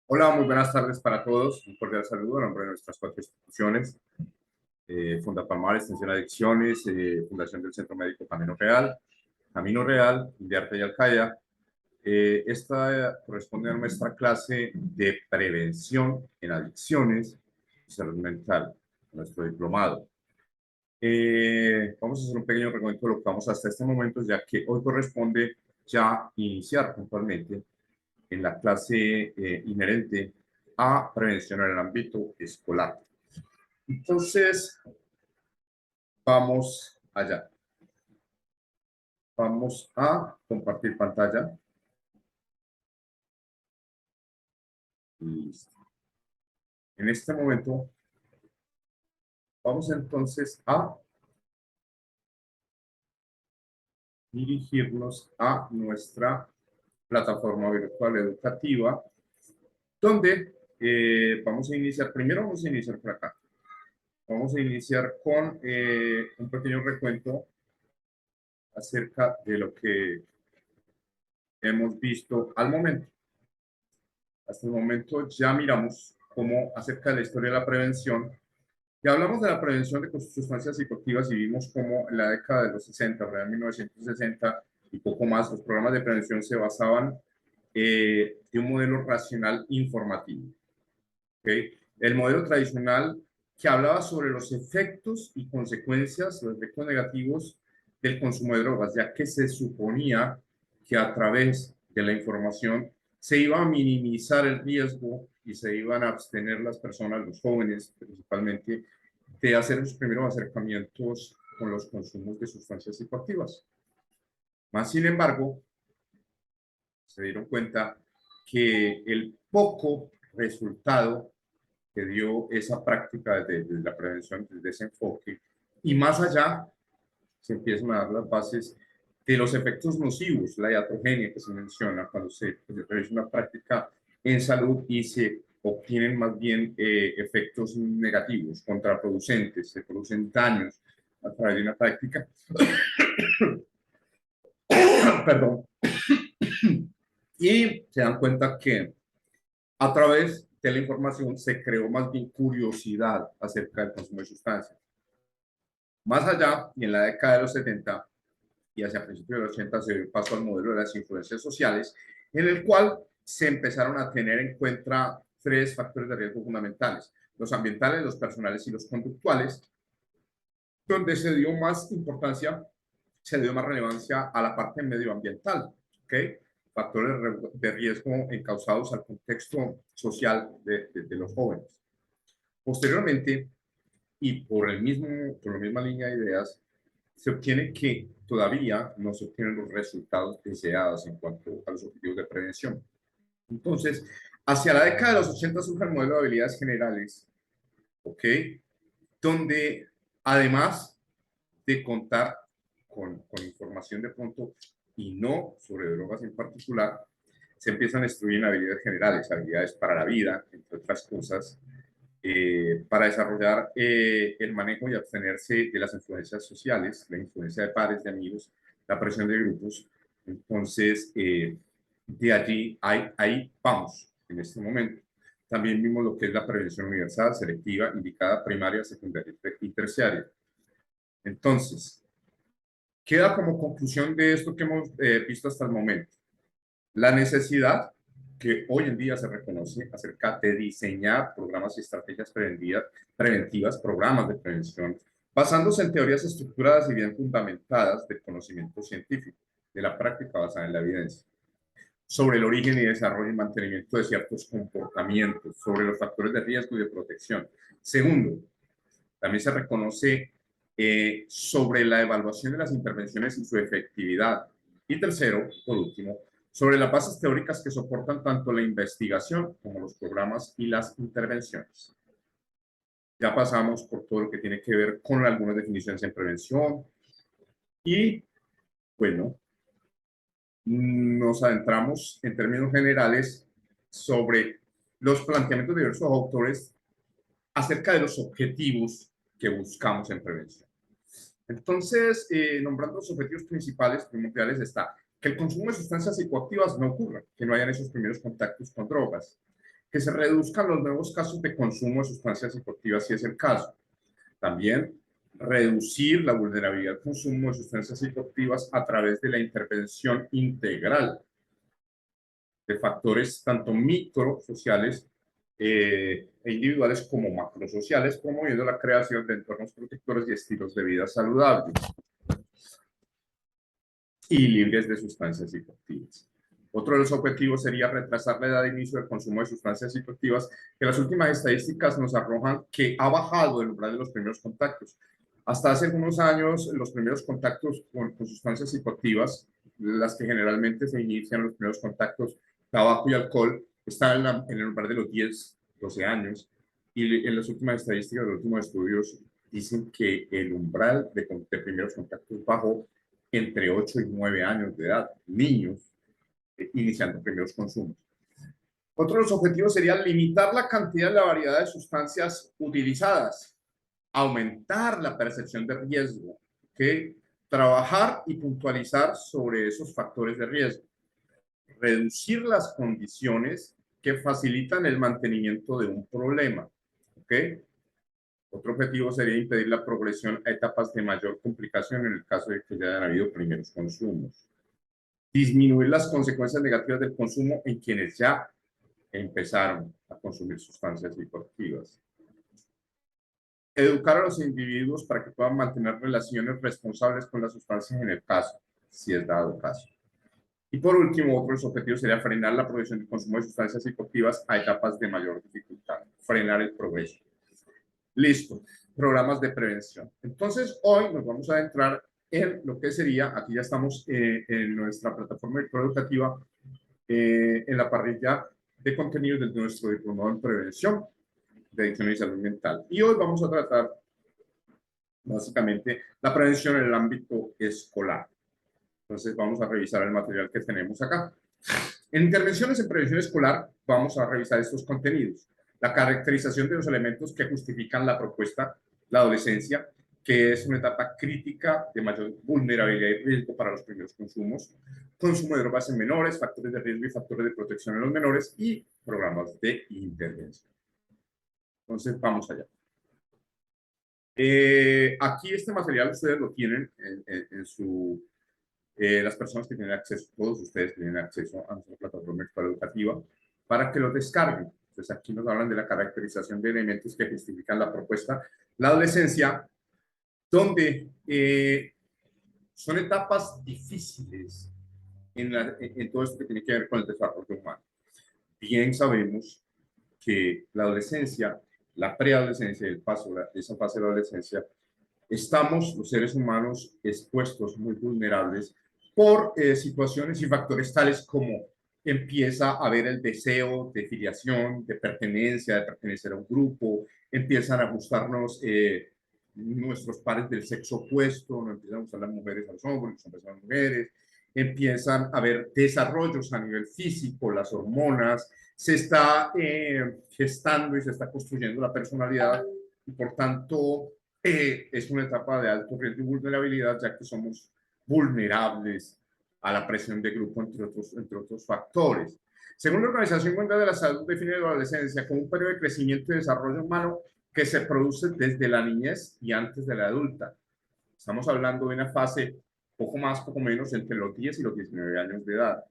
Hola, muy buenas tardes para todos. Un cordial saludo a nombre de nuestras cuatro instituciones, Fundapalmar, Extensión Adicciones, Fundación del Centro Médico Camino Real, Indiarte y Alcaya. Esta corresponde a nuestra clase de prevención en adicciones y salud mental, nuestro diplomado. Vamos a hacer un pequeño recuento de lo que vamos hasta este momento, ya que hoy corresponde ya iniciar puntualmente en la clase inherente a prevención en el ámbito escolar. Entonces, vamos allá. Vamos a compartir pantalla. Listo. En este momento, vamos entonces a dirigirnos a nuestra plataforma virtual educativa, donde vamos a iniciar, primero vamos a iniciar por acá. Vamos a iniciar con un pequeño recuento acerca de lo que hemos visto al momento. Hasta el momento ya miramos cómo acerca de la historia de la prevención. Ya hablamos de la prevención de sustancias psicoactivas y vimos cómo en la década de los 60, en 1960 y poco más, los programas de prevención se basaban de un modelo racional informativo. ¿Okay? El modelo tradicional que hablaba sobre los efectos y consecuencias, los efectos negativos del consumo de drogas, ya que se suponía que a través de la información se iba a minimizar el riesgo y se iban a abstener las personas, los jóvenes principalmente, de hacer los primeros acercamientos con los consumos de sustancias psicoactivas. Más sin embargo, se dieron cuenta que el poco resultado que dio esa práctica desde la prevención, desde ese enfoque, y más allá se empiezan a dar las bases de los efectos nocivos, la iatrogenia que se menciona cuando se realiza una práctica en salud y se obtienen más bien efectos negativos, contraproducentes, se producen daños a través de una práctica. Perdón. Y se dan cuenta que a través de la información se creó más bien curiosidad acerca del consumo de sustancias. Más allá, y en la década de los 70 y hacia principios de los 80 se pasó al modelo de las influencias sociales, en el cual se empezaron a tener en cuenta tres factores de riesgo fundamentales: los ambientales, los personales y los conductuales, donde se dio más importancia, se dio más relevancia a la parte medioambiental, ¿ok? Factores de riesgo encausados al contexto social de los jóvenes. Posteriormente, y por la misma línea de ideas, se obtiene que todavía no se obtienen los resultados deseados en cuanto a los objetivos de prevención. Entonces, hacia la década de los 80 surge el modelo de habilidades generales, ¿ok? Donde además de contar con información de pronto y no sobre drogas en particular, se empiezan a instruir en habilidades generales, habilidades para la vida, entre otras cosas, para desarrollar el manejo y abstenerse de las influencias sociales, la influencia de pares, de amigos, la presión de grupos. Entonces, de allí, ahí vamos en este momento. También vimos lo que es la prevención universal, selectiva, indicada primaria, secundaria y terciaria. Entonces, queda como conclusión de esto que hemos visto hasta el momento la necesidad que hoy en día se reconoce acerca de diseñar programas y estrategias preventivas, programas de prevención, basándose en teorías estructuradas y bien fundamentadas del conocimiento científico, de la práctica basada en la evidencia, sobre el origen y desarrollo y mantenimiento de ciertos comportamientos, sobre los factores de riesgo y de protección. Segundo, también se reconoce sobre la evaluación de las intervenciones y su efectividad. Y tercero, por último, sobre las bases teóricas que soportan tanto la investigación como los programas y las intervenciones. Ya pasamos por todo lo que tiene que ver con algunas definiciones en prevención y, bueno, nos adentramos en términos generales sobre los planteamientos de diversos autores acerca de los objetivos que buscamos en prevención. Entonces, nombrando los objetivos principales, primordiales, está que el consumo de sustancias psicoactivas no ocurra, que no hayan esos primeros contactos con drogas, que se reduzcan los nuevos casos de consumo de sustancias psicoactivas si es el caso. También reducir la vulnerabilidad al consumo de sustancias psicoactivas a través de la intervención integral de factores tanto microsociales e individuales como macrosociales, promoviendo la creación de entornos protectores y estilos de vida saludables y libres de sustancias psicoactivas. Otro de los objetivos sería retrasar la edad de inicio del consumo de sustancias psicoactivas, que las últimas estadísticas nos arrojan que ha bajado el umbral de los primeros contactos. Hasta hace algunos años, los primeros contactos con sustancias psicoactivas, las que generalmente se inician los primeros contactos, tabaco y alcohol, están en el umbral de los 10, 12 años, y en las últimas estadísticas, los últimos estudios dicen que el umbral de primeros contactos bajó entre 8 y 9 años de edad, niños iniciando primeros consumos. Otro de los objetivos sería limitar la cantidad y la variedad de sustancias utilizadas, aumentar la percepción de riesgo, ¿okay? Trabajar y puntualizar sobre esos factores de riesgo, reducir las condiciones que facilitan el mantenimiento de un problema, ¿okay? Otro objetivo sería impedir la progresión a etapas de mayor complicación en el caso de que ya hayan habido primeros consumos. Disminuir las consecuencias negativas del consumo en quienes ya empezaron a consumir sustancias psicoactivas. Educar a los individuos para que puedan mantener relaciones responsables con las sustancias en el caso, si es dado caso. Y por último, otro de los objetivos sería frenar la progresión del consumo de sustancias psicoactivas a etapas de mayor dificultad, frenar el progreso. Listo, programas de prevención. Entonces, hoy nos vamos a adentrar en lo que sería, aquí ya estamos en nuestra plataforma educativa, en la parrilla de contenidos de nuestro diplomado en prevención de adicción y salud mental. Y hoy vamos a tratar básicamente la prevención en el ámbito escolar. Entonces vamos a revisar el material que tenemos acá. En intervenciones en prevención escolar vamos a revisar estos contenidos. La caracterización de los elementos que justifican la propuesta, la adolescencia, que es una etapa crítica de mayor vulnerabilidad y riesgo para los primeros consumos, consumo de drogas en menores, factores de riesgo y factores de protección en los menores y programas de intervención. Entonces, vamos allá. Aquí este material ustedes lo tienen en su... las personas que tienen acceso, todos ustedes tienen acceso a nuestra plataforma escolar educativa para que lo descarguen. Entonces aquí nos hablan de la caracterización de elementos que justifican la propuesta, la adolescencia, donde son etapas difíciles en todo esto que tiene que ver con el desarrollo humano. Bien sabemos que la adolescencia, la preadolescencia y el paso de esa fase de la adolescencia, estamos los seres humanos expuestos muy vulnerables por situaciones y factores tales como empieza a haber el deseo de filiación, de pertenencia, de pertenecer a un grupo, empiezan a gustarnos nuestros pares del sexo opuesto, no empiezan a gustar las mujeres a los hombres, los hombres a las mujeres, empiezan a haber desarrollos a nivel físico, las hormonas, se está gestando y se está construyendo la personalidad y por tanto es una etapa de alto riesgo y vulnerabilidad, ya que somos vulnerables a la presión de grupo, entre otros factores. Según la Organización Mundial de la Salud, define la adolescencia como un periodo de crecimiento y desarrollo humano que se produce desde la niñez y antes de la adulta. Estamos hablando de una fase poco más, poco menos, entre los 10 y los 19 años de edad.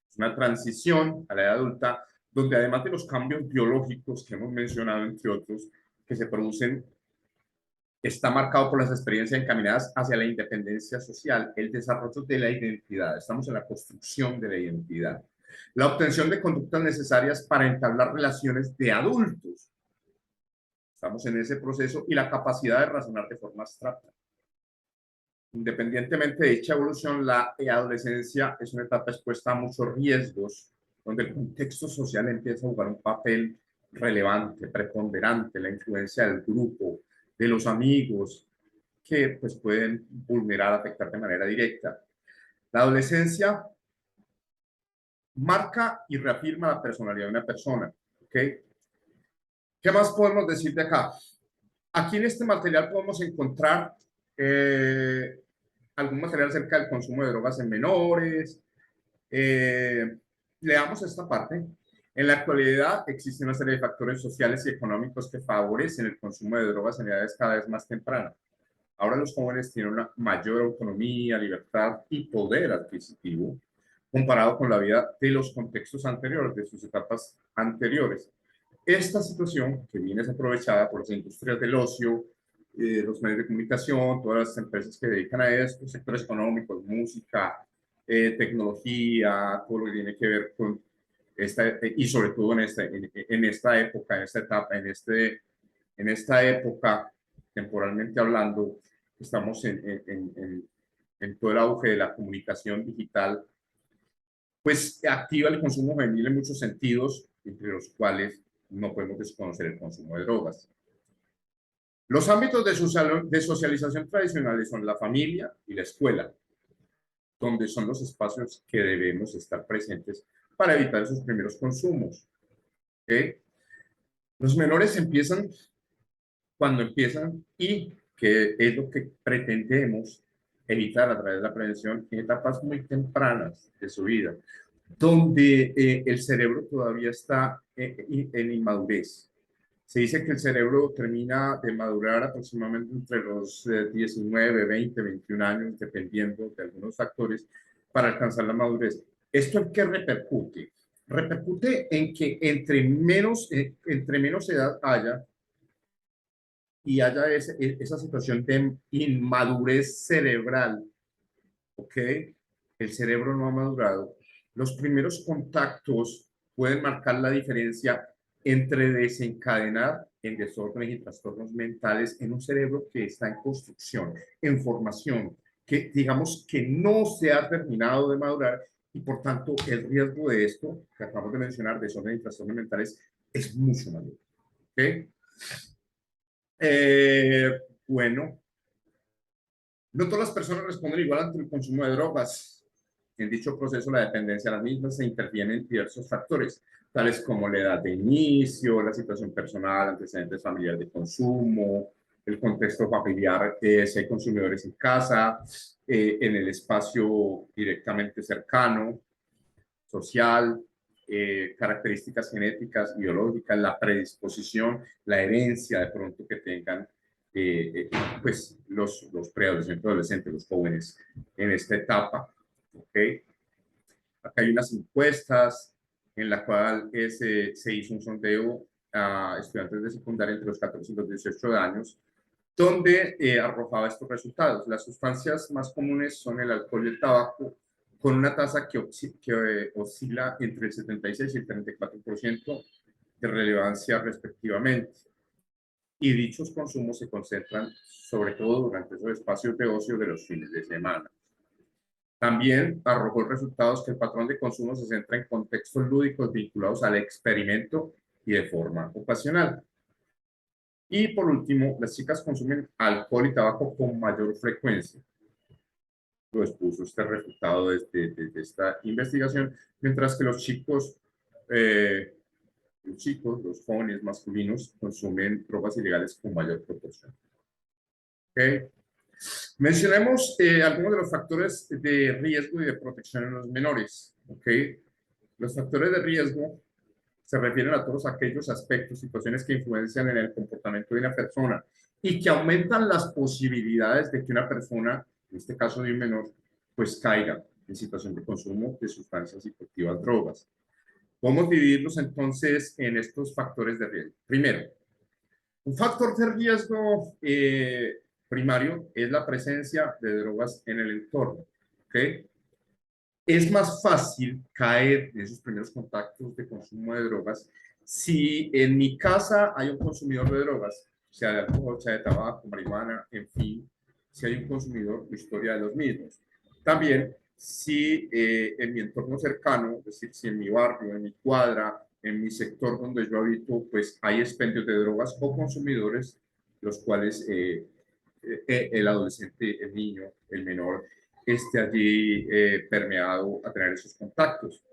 Es una transición a la edad adulta, donde además de los cambios biológicos que hemos mencionado, entre otros, que se producen, está marcado por las experiencias encaminadas hacia la independencia social, el desarrollo de la identidad. Estamos en la construcción de la identidad. La obtención de conductas necesarias para entablar relaciones de adultos. Estamos en ese proceso y la capacidad de razonar de forma abstracta. Independientemente de dicha evolución, la adolescencia es una etapa expuesta a muchos riesgos, donde el contexto social empieza a jugar un papel relevante, preponderante, la influencia del grupo, de los amigos, que pues, pueden vulnerar, afectar de manera directa. La adolescencia marca y reafirma la personalidad de una persona. ¿Okay? ¿Qué más podemos decir de acá? Aquí en este material podemos encontrar algún material acerca del consumo de drogas en menores. Leamos esta parte. En la actualidad existe una serie de factores sociales y económicos que favorecen el consumo de drogas en edades cada vez más tempranas. Ahora los jóvenes tienen una mayor autonomía, libertad y poder adquisitivo comparado con la vida de los contextos anteriores, de sus etapas anteriores. Esta situación, que viene es aprovechada por las industrias del ocio, los medios de comunicación, todas las empresas que dedican a esto, sectores económicos, música, tecnología, todo lo que tiene que ver con esta, y sobre todo en esta época, en esta etapa, en esta época, temporalmente hablando, estamos en todo el auge de la comunicación digital, pues activa el consumo juvenil en muchos sentidos, entre los cuales no podemos desconocer el consumo de drogas. Los ámbitos de socialización tradicionales son la familia y la escuela, donde son los espacios que debemos estar presentes para evitar esos primeros consumos. ¿Okay? Los menores empiezan cuando empiezan y que es lo que pretendemos evitar a través de la prevención en etapas muy tempranas de su vida, donde el cerebro todavía está en inmadurez. Se dice que el cerebro termina de madurar aproximadamente entre los 19, 20, 21 años, dependiendo de algunos factores, para alcanzar la madurez. ¿Esto en qué repercute? Repercute en que entre menos edad haya y haya esa situación de inmadurez cerebral, ¿ok? El cerebro no ha madurado. Los primeros contactos pueden marcar la diferencia entre desencadenar en desórdenes y trastornos mentales en un cerebro que está en construcción, en formación, que digamos que no se ha terminado de madurar y por tanto el riesgo de esto, que acabamos de mencionar, desórdenes y trastornos mentales, es mucho mayor. ¿Ok? Eh, bueno, no todas las personas responden igual ante el consumo de drogas. En dicho proceso, la dependencia a las mismas se intervienen diversos factores, tales como la edad de inicio, la situación personal, antecedentes familiares de consumo, el contexto familiar, si hay consumidores en casa, en el espacio directamente cercano, social, características genéticas, biológicas, la predisposición, la herencia de pronto que tengan pues los preadolescentes, adolescentes, los jóvenes en esta etapa. ¿Okay? Acá hay unas encuestas en la cual se hizo un sondeo a estudiantes de secundaria entre los 14 y los 18 años, donde arrojaba estos resultados. Las sustancias más comunes son el alcohol y el tabaco, con una tasa que oscila entre el 76 y el 34% de relevancia respectivamente. Y dichos consumos se concentran sobre todo durante esos espacios de ocio de los fines de semana. También arrojó resultados que el patrón de consumo se centra en contextos lúdicos vinculados al experimento y de forma ocasional. Y por último, las chicas consumen alcohol y tabaco con mayor frecuencia. Lo expuso este resultado de esta investigación, mientras que los jóvenes masculinos consumen drogas ilegales con mayor proporción. ¿Okay? Mencionemos algunos de los factores de riesgo y de protección en los menores. ¿Okay? Los factores de riesgo se refieren a todos aquellos aspectos, situaciones que influencian en el comportamiento de una persona y que aumentan las posibilidades de que una persona, en este caso de un menor, pues caiga en situación de consumo de sustancias psicoactivas, drogas. Podemos dividirlos entonces en estos factores de riesgo. Primero, un factor de riesgo primario es la presencia de drogas en el entorno. ¿Okay? Es más fácil caer en esos primeros contactos de consumo de drogas si en mi casa hay un consumidor de drogas, sea de alcohol, sea de tabaco, marihuana, en fin, si hay un consumidor, la historia de los mismos. También si en mi entorno cercano, es decir, si en mi barrio, en mi cuadra, en mi sector donde yo habito, pues hay expendios de drogas o consumidores, los cuales el adolescente, el niño, el menor, esté allí permeado a tener esos contactos.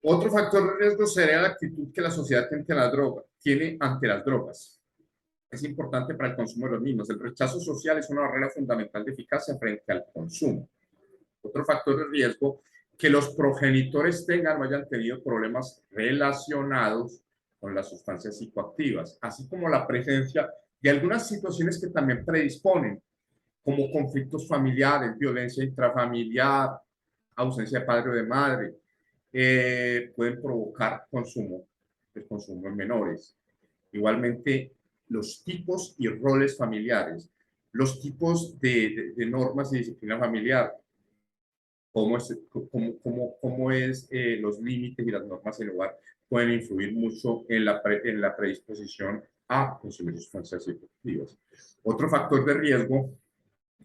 Otro factor de riesgo sería la actitud que la sociedad tiene ante las drogas. Es importante para el consumo de los mismos. El rechazo social es una barrera fundamental de eficacia frente al consumo. Otro factor de riesgo que los progenitores tengan o hayan tenido problemas relacionados con las sustancias psicoactivas, así como la presencia de algunas situaciones que también predisponen, como conflictos familiares, violencia intrafamiliar, ausencia de padre o de madre, pueden provocar consumo, el consumo en menores. Igualmente, los tipos y roles familiares, los tipos de normas y disciplina familiar, cómo es los límites y las normas del hogar pueden influir mucho en la predisposición a consumir sustancias psicoactivas. Otro factor de riesgo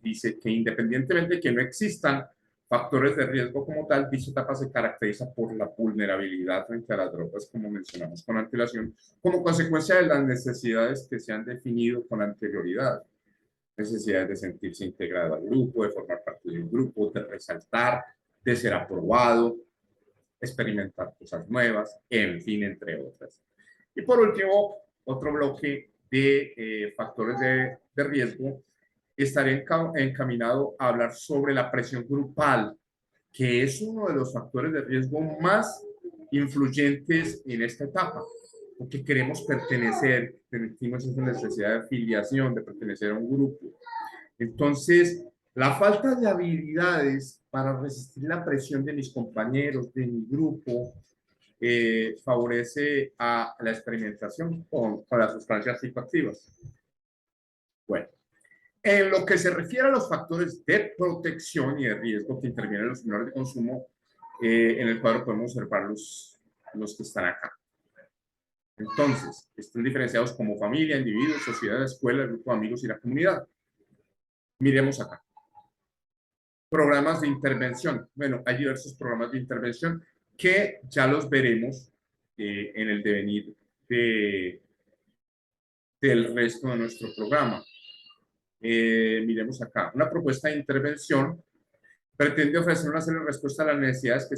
dice que independientemente de que no existan factores de riesgo como tal, dicha etapa se caracteriza por la vulnerabilidad frente a las drogas, como mencionamos con antelación, como consecuencia de las necesidades que se han definido con anterioridad. Necesidades de sentirse integrado al grupo, de formar parte de un grupo, de resaltar, de ser aprobado, experimentar cosas nuevas, en fin, entre otras. Y por último, otro bloque de factores de riesgo estaría encaminado a hablar sobre la presión grupal, que es uno de los factores de riesgo más influyentes en esta etapa, porque queremos pertenecer, sentimos esa necesidad de afiliación, de pertenecer a un grupo. Entonces, la falta de habilidades para resistir la presión de mis compañeros, de mi grupo, favorece a la experimentación con las sustancias psicoactivas. Bueno, en lo que se refiere a los factores de protección y de riesgo que intervienen en los menores de consumo, en el cuadro podemos observar los que están acá. Entonces, están diferenciados como familia, individuos, sociedad, escuela, grupo de amigos y la comunidad. Miremos acá. Programas de intervención. Bueno, hay diversos programas de intervención que ya los veremos en el devenir del resto de nuestro programa. Miremos acá. Una propuesta de intervención pretende ofrecer una serie de respuestas a las necesidades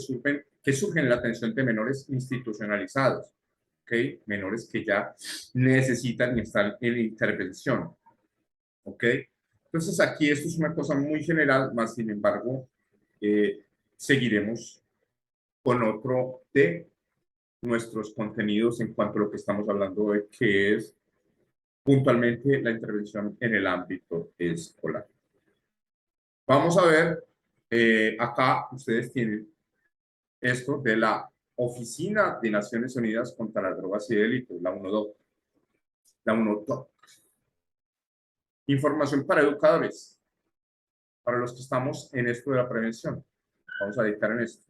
que surgen en la atención de menores institucionalizados, ¿okay? Menores que ya necesitan y están en intervención, ¿ok? Entonces aquí esto es una cosa muy general, más sin embargo, seguiremos con otro de nuestros contenidos en cuanto a lo que estamos hablando hoy, que es puntualmente la intervención en el ámbito escolar. Vamos a ver, acá ustedes tienen esto de la Oficina de Naciones Unidas contra las Drogas y Delitos, la UNODC. La UNODC. Información para educadores, para los que estamos en esto de la prevención. Vamos a dictar en esto.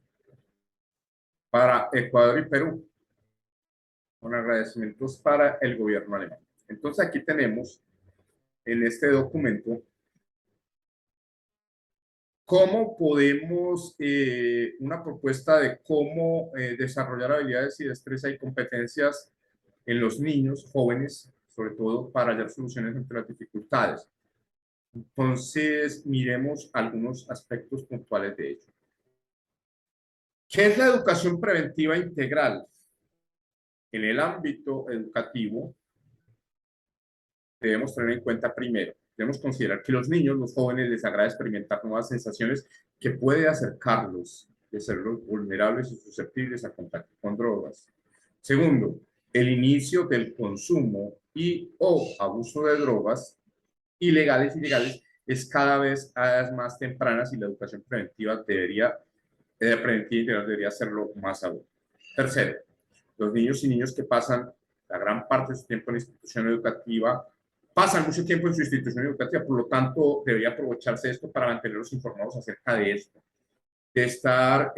Para Ecuador y Perú, con agradecimientos para el gobierno alemán. Entonces aquí tenemos en este documento cómo podemos, una propuesta de cómo desarrollar habilidades y destreza y competencias en los niños, jóvenes, sobre todo para hallar soluciones ante las dificultades. Entonces, miremos algunos aspectos puntuales de ello. ¿Qué es la educación preventiva integral? En el ámbito educativo, debemos tener en cuenta primero, debemos considerar que los niños, los jóvenes, les agrada experimentar nuevas sensaciones que puede acercarlos de ser vulnerables y susceptibles a contacto con drogas. Segundo, el inicio del consumo y o abuso de drogas ilegales y legales es cada vez más tempranas y la educación preventiva debería hacerlo más aún. Tercero, los niños y niñas que pasan la gran parte de su tiempo en la institución educativa pasan mucho tiempo en su institución educativa, por lo tanto debería aprovecharse esto para mantenerlos informados acerca de esto, de estar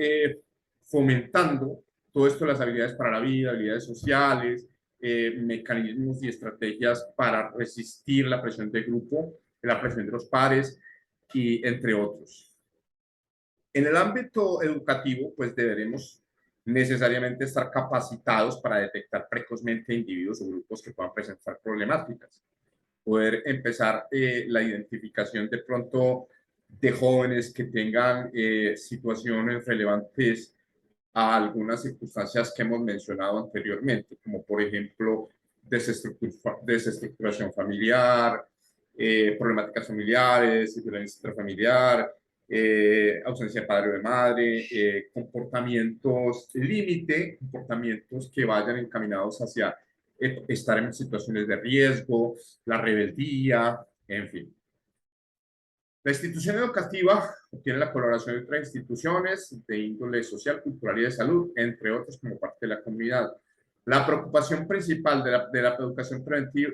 fomentando todo esto de las habilidades para la vida, habilidades sociales, mecanismos y estrategias para resistir la presión de grupo, la presión de los pares y entre otros. En el ámbito educativo, pues deberemos necesariamente estar capacitados para detectar precozmente individuos o grupos que puedan presentar problemáticas. Poder empezar la identificación de pronto de jóvenes que tengan situaciones relevantes a algunas circunstancias que hemos mencionado anteriormente, como por ejemplo desestructuración familiar, problemáticas familiares, violencia intrafamiliar, ausencia de padre o de madre, comportamientos límite, comportamientos que vayan encaminados hacia estar en situaciones de riesgo, la rebeldía, en fin. La institución educativa obtiene la colaboración de otras instituciones de índole social, cultural y de salud, entre otros, como parte de la comunidad. La preocupación principal de la educación preventiva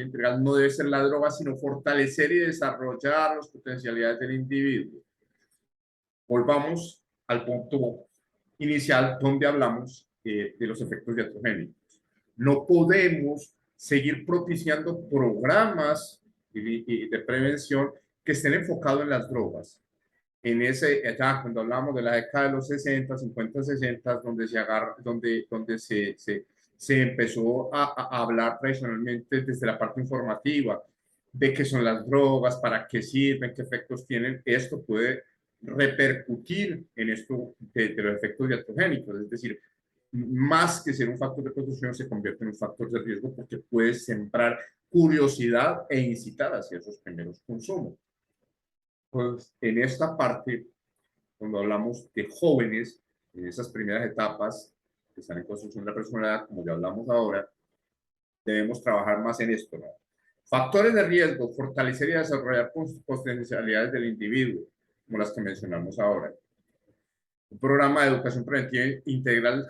integral no debe ser la droga, sino fortalecer y desarrollar las potencialidades del individuo. Volvamos al punto inicial donde hablamos de los efectos iatrogénicos. No podemos seguir propiciando programas de prevención que estén enfocados en las drogas. Ya cuando hablamos de la década de los 60, 50, 60, donde se empezó a hablar tradicionalmente desde la parte informativa de qué son las drogas, para qué sirven, qué efectos tienen, esto puede repercutir en esto de los efectos iatrogénicos, es decir, más que ser un factor de protección, se convierte en un factor de riesgo porque puede sembrar curiosidad e incitar hacia esos primeros consumos. Pues en esta parte, cuando hablamos de jóvenes, en esas primeras etapas que están en construcción de la personalidad, como ya hablamos ahora, debemos trabajar más en esto, ¿no? Factores de riesgo, fortalecer y desarrollar potencialidades del individuo, como las que mencionamos ahora. Un programa de educación preventiva integral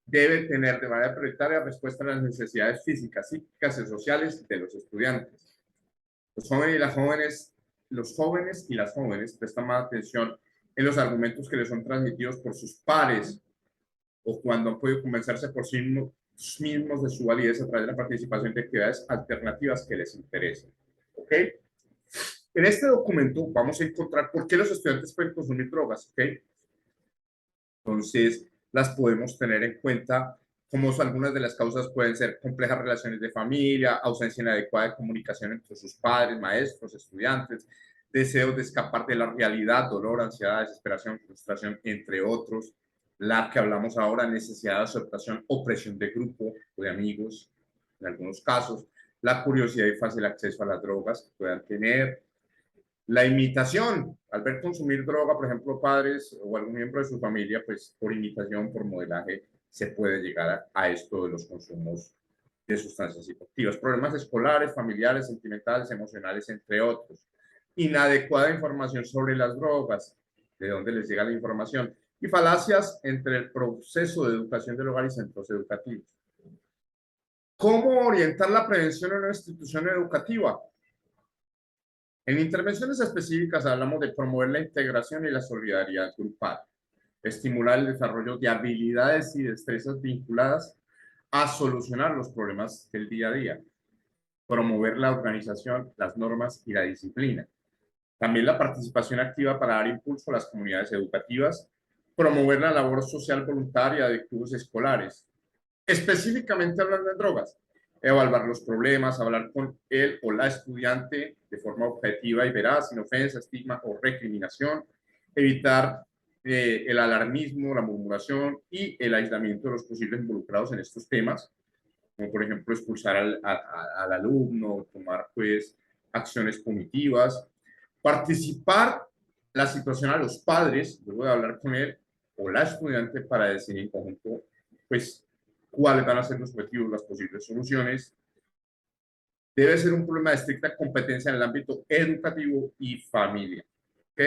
debe tener de manera prioritaria respuesta a las necesidades físicas, psíquicas y sociales de los estudiantes. Los jóvenes y las jóvenes prestan más atención en los argumentos que les son transmitidos por sus pares o cuando han podido convencerse por sí mismos de su validez a través de la participación de actividades alternativas que les interesen. ¿Ok? En este documento vamos a encontrar por qué los estudiantes pueden consumir drogas. ¿Ok? Entonces, las podemos tener en cuenta como algunas de las causas pueden ser complejas relaciones de familia, ausencia inadecuada de comunicación entre sus padres, maestros, estudiantes, deseos de escapar de la realidad, dolor, ansiedad, desesperación, frustración, entre otros. La que hablamos ahora, necesidad de aceptación o presión de grupo o de amigos, en algunos casos. La curiosidad y fácil acceso a las drogas que puedan tener. La imitación, al ver consumir droga, por ejemplo, padres o algún miembro de su familia, pues por imitación, por modelaje, se puede llegar a esto de los consumos de sustancias psicoactivas. Problemas escolares, familiares, sentimentales, emocionales, entre otros. Inadecuada información sobre las drogas, de dónde les llega la información. Y falacias entre el proceso de educación del hogar y centros educativos. ¿Cómo orientar la prevención en una institución educativa? En intervenciones específicas hablamos de promover la integración y la solidaridad grupal, estimular el desarrollo de habilidades y destrezas vinculadas a solucionar los problemas del día a día, promover la organización, las normas y la disciplina. También la participación activa para dar impulso a las comunidades educativas, promover la labor social voluntaria de clubes escolares, específicamente hablando de drogas, evaluar los problemas, hablar con él o la estudiante de forma objetiva y veraz, sin ofensa, estigma o recriminación, evitar el alarmismo, la murmuración y el aislamiento de los posibles involucrados en estos temas, como por ejemplo expulsar al alumno, tomar pues acciones punitivas, participar la situación a los padres, luego de hablar con él o la estudiante para decidir en conjunto pues cuáles van a ser los objetivos, las posibles soluciones. Debe ser un problema de estricta competencia en el ámbito educativo y familia. ¿Ok?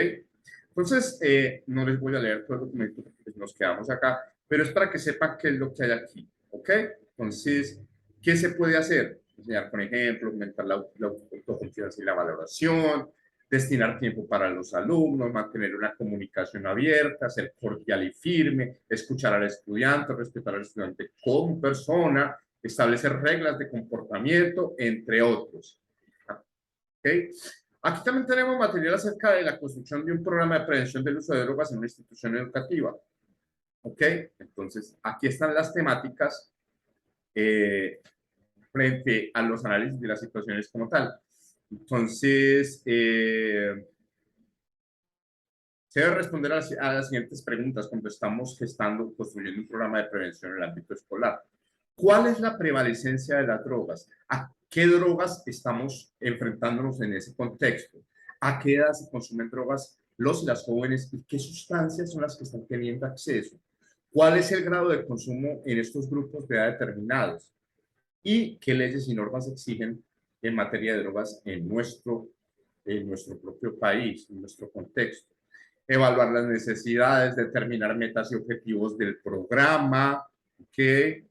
Entonces, no les voy a leer todo el documento porque nos quedamos acá, pero es para que sepan qué es lo que hay aquí. ¿Ok? Entonces, ¿qué se puede hacer? Enseñar con ejemplos, aumentar la autoconfianza y la valoración, destinar tiempo para los alumnos, mantener una comunicación abierta, ser cordial y firme, escuchar al estudiante, respetar al estudiante como persona, establecer reglas de comportamiento, entre otros. ¿Okay? Aquí también tenemos material acerca de la construcción de un programa de prevención del uso de drogas en una institución educativa. ¿Ok? Entonces, aquí están las temáticas frente a los análisis de las situaciones como tal. Entonces, se debe responder a las siguientes preguntas cuando estamos construyendo un programa de prevención en el ámbito escolar. ¿Cuál es la prevalecencia de las drogas? ¿A qué drogas estamos enfrentándonos en ese contexto? a qué edad se consumen drogas los y las jóvenes y qué sustancias son las que están teniendo acceso, cuál es el grado de consumo en estos grupos de edad determinados y qué leyes y normas exigen en materia de drogas en nuestro propio país, en nuestro contexto. Evaluar las necesidades, determinar metas y objetivos del programa, que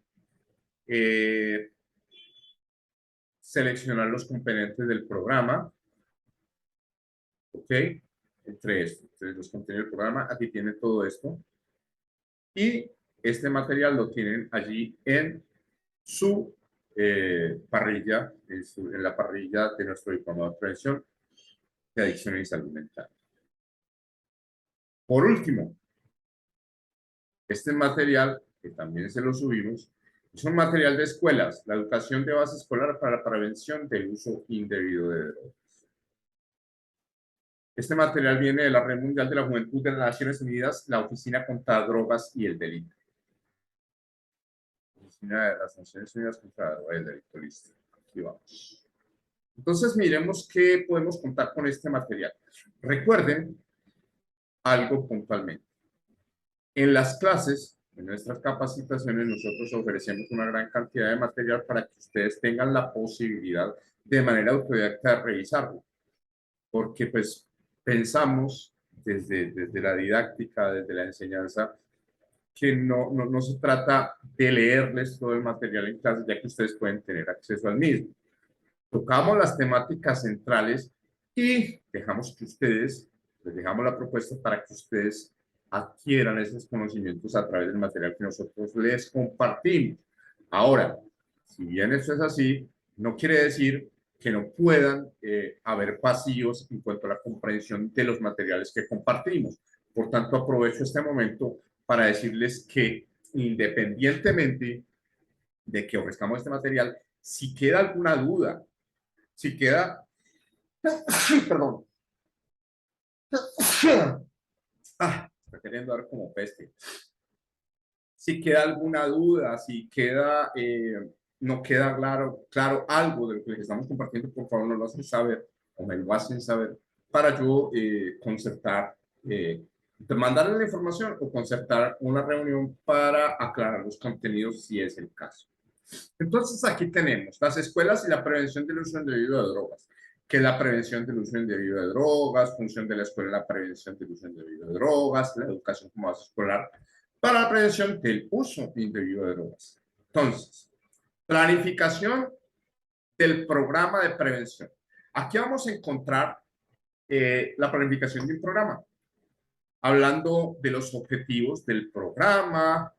seleccionar los componentes del programa, ¿ok? Entre los contenidos del programa, aquí tiene todo esto. Y este material lo tienen allí en su parrilla, en la parrilla de nuestro diplomado de prevención de adicciones y salud mental. Por último, este material, que también se lo subimos, es un material de escuelas, la educación de base escolar para la prevención del uso indebido de drogas. Este material viene de la Red Mundial de la Juventud de las Naciones Unidas, la Oficina contra Drogas y el Delito. Oficina de las Naciones Unidas contra Drogas y el Delito, listo. Aquí vamos. Entonces, miremos qué podemos contar con este material. Recuerden algo puntualmente. En las clases, en nuestras capacitaciones, nosotros ofrecemos una gran cantidad de material para que ustedes tengan la posibilidad de manera autodidacta de revisarlo. Porque pues pensamos desde la didáctica, desde la enseñanza, que no se trata de leerles todo el material en clase, ya que ustedes pueden tener acceso al mismo. Tocamos las temáticas centrales y dejamos que ustedes, les dejamos la propuesta para que ustedes adquieran esos conocimientos a través del material que nosotros les compartimos. Ahora, si bien eso es así, no quiere decir que no puedan haber vacíos en cuanto a la comprensión de los materiales que compartimos. Por tanto, aprovecho este momento para decirles que independientemente de que ofrezcamos este material, si queda alguna duda, si queda, perdón, está queriendo dar como peste. Si queda alguna duda, si queda, no queda claro algo de lo que les estamos compartiendo, por favor nos lo hacen saber o me lo hacen saber para yo concertar, mandarles la información o concertar una reunión para aclarar los contenidos si es el caso. Entonces aquí tenemos las escuelas y la prevención del uso indebido de drogas. ¿Qué es la prevención del uso indebido de drogas? Función de la escuela en la prevención del uso indebido de drogas, la educación como base escolar para la prevención del uso indebido de drogas. Entonces, planificación del programa de prevención. Aquí vamos a encontrar la planificación de un programa, hablando de los objetivos del programa,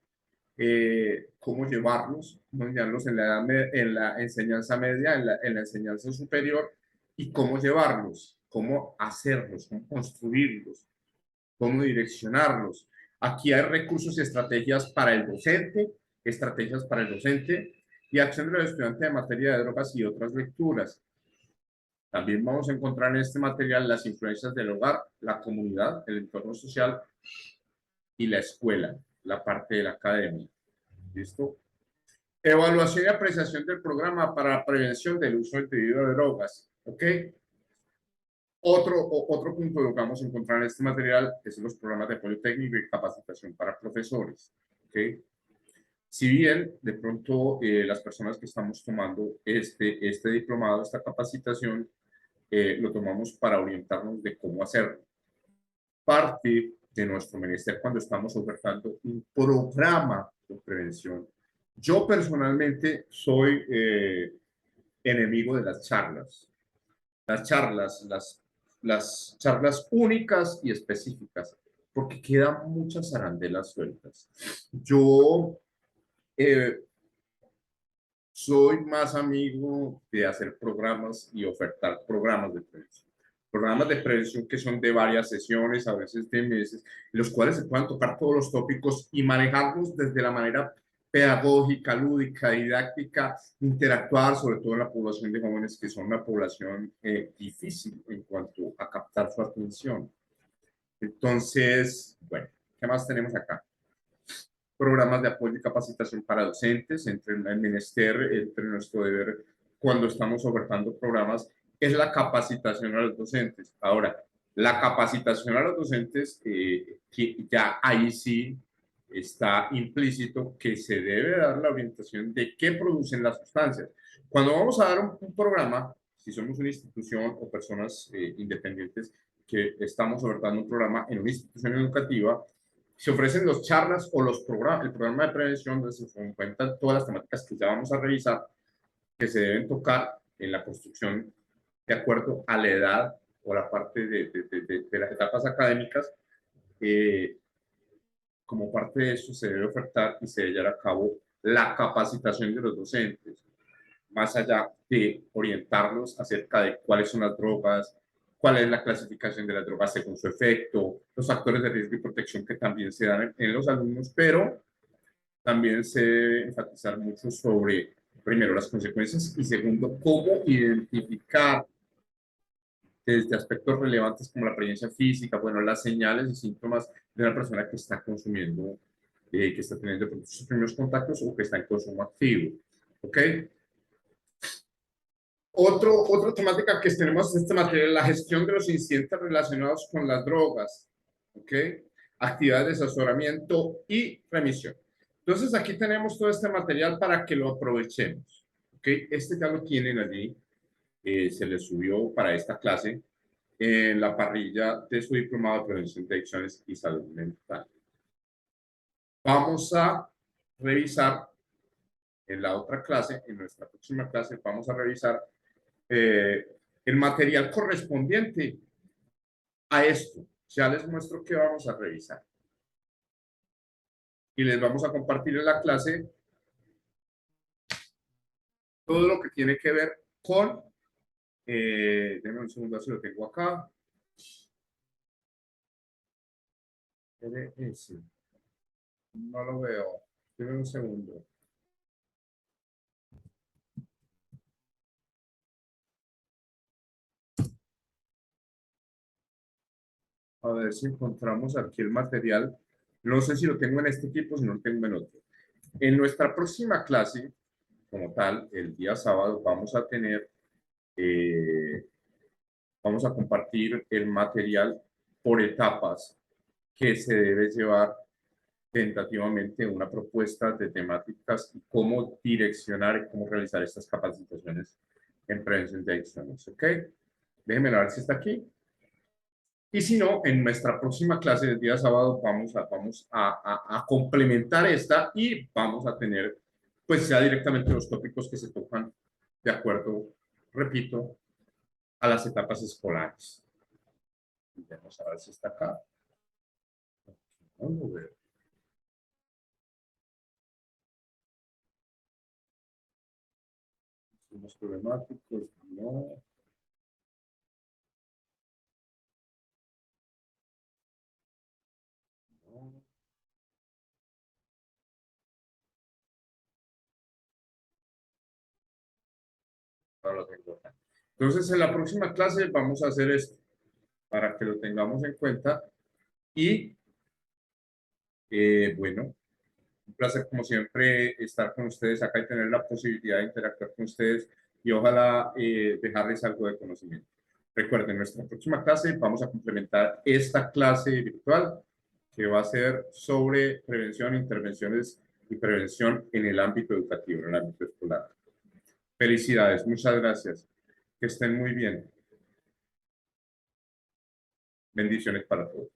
cómo llevarlos en la enseñanza media, en la enseñanza superior, y cómo llevarlos, cómo hacerlos, cómo construirlos, cómo direccionarlos. Aquí hay recursos y estrategias para el docente, y acción de los estudiantes en materia de drogas y otras lecturas. También vamos a encontrar en este material las influencias del hogar, la comunidad, el entorno social y la escuela, la parte de la academia. ¿Listo? Evaluación y apreciación del programa para la prevención del uso indebido de drogas. ¿Ok? Otro punto que vamos a encontrar en este material es los programas de apoyo técnico y capacitación para profesores. ¿Ok? Si bien de pronto las personas que estamos tomando este diplomado, esta capacitación, lo tomamos para orientarnos de cómo hacerlo. Parte de nuestro ministerio cuando estamos ofertando un programa de prevención. Yo personalmente soy enemigo de las charlas. Las charlas únicas y específicas, porque quedan muchas arandelas sueltas. Yo soy más amigo de hacer programas y ofertar programas de prevención. Programas de prevención que son de varias sesiones, a veces de meses, en los cuales se puedan tocar todos los tópicos y manejarlos desde la manera pedagógica, lúdica, didáctica, interactuar sobre todo en la población de jóvenes, que son una población difícil en cuanto a captar su atención. Entonces, bueno, ¿qué más tenemos acá? Programas de apoyo y capacitación para docentes, entre el menester, entre nuestro deber, cuando estamos ofertando programas, es la capacitación a los docentes. Ahora, la capacitación a los docentes, que ya ahí sí está implícito que se debe dar la orientación de qué producen las sustancias. Cuando vamos a dar un programa, si somos una institución o personas independientes que estamos ofertando un programa en una institución educativa, se ofrecen los charlas o los programas, el programa de prevención donde se encuentran todas las temáticas que ya vamos a revisar, que se deben tocar en la construcción de acuerdo a la edad o la parte de las etapas académicas. Como parte de eso se debe ofertar y se debe llevar a cabo la capacitación de los docentes, más allá de orientarlos acerca de cuáles son las drogas, cuál es la clasificación de las drogas según su efecto, los factores de riesgo y protección que también se dan en los alumnos, pero también se debe enfatizar mucho sobre, primero, las consecuencias y segundo, cómo identificar desde aspectos relevantes como la presencia física, bueno, las señales y síntomas de una persona que está consumiendo, que está teniendo sus primeros contactos o que está en consumo activo. ¿Ok? Otra temática que tenemos en este material es la gestión de los incidentes relacionados con las drogas. ¿Ok? Actividades de asesoramiento y remisión. Entonces, aquí tenemos todo este material para que lo aprovechemos. ¿Ok? Este ya lo tienen allí. Se les subió para esta clase en la parrilla de su diplomado de prevención de adicciones y salud mental. Vamos a revisar en la otra clase, en nuestra próxima clase, vamos a revisar el material correspondiente a esto. Ya les muestro que vamos a revisar. Y les vamos a compartir en la clase todo lo que tiene que ver con, denme un segundo, si lo tengo acá. LS. No lo veo. Denme un segundo. A ver si encontramos aquí el material. No sé si lo tengo en este equipo, si no lo tengo en otro. En nuestra próxima clase, como tal, el día sábado, eh, vamos a compartir el material por etapas que se debe llevar tentativamente una propuesta de temáticas y cómo direccionar y cómo realizar estas capacitaciones en prevención de adicciones. ¿Ok? Déjenme ver si está aquí. Y si no, en nuestra próxima clase del día sábado vamos a complementar esta y vamos a tener, pues ya directamente los tópicos que se tocan de acuerdo, repito, a las etapas escolares. Vamos a ver si está acá. Vamos a ver. Somos problemáticos, no. No, no lo tengo acá. Entonces, en la próxima clase vamos a hacer esto para que lo tengamos en cuenta y, bueno, un placer, como siempre, estar con ustedes acá y tener la posibilidad de interactuar con ustedes y ojalá dejarles algo de conocimiento. Recuerden, en nuestra próxima clase vamos a complementar esta clase virtual que va a ser sobre prevención, intervenciones y prevención en el ámbito educativo, en el ámbito escolar. Felicidades, muchas gracias. Que estén muy bien. Bendiciones para todos.